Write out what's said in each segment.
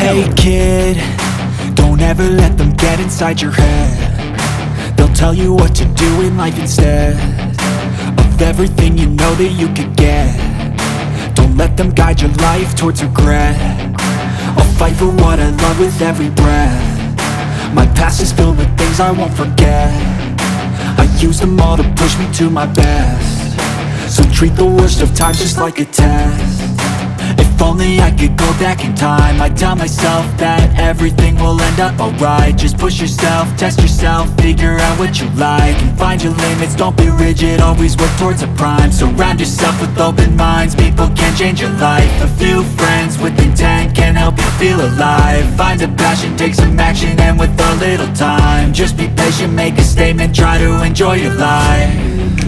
Hey kid, don't ever let them get inside your head. They'll tell you what to do in life instead of everything you know that you could get. Don't let them guide your life towards regret. I'll fight for what I love with every breath. My past is filled with things I won't forget. I use them all to push me to my best. So treat the worst of times just like a test. If only I could go back in time, I'd tell myself that everything will end up alright. Just push yourself, test yourself, figure out what you like, and find your limits, don't be rigid, always work towards a prime. Surround yourself with open minds, people can change your life. A few friends with intent can help you feel alive. Find a passion, take some action, and with a little time, just be patient, make a statement, try to enjoy your life.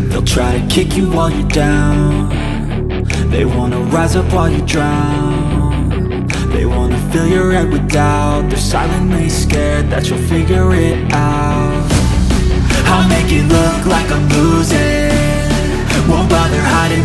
They'll try to kick you while you're down. They wanna rise up while you drown. They wanna fill your head with doubt. They're silently scared that you'll figure it out. I'll make it look like I'm losing, won't bother hiding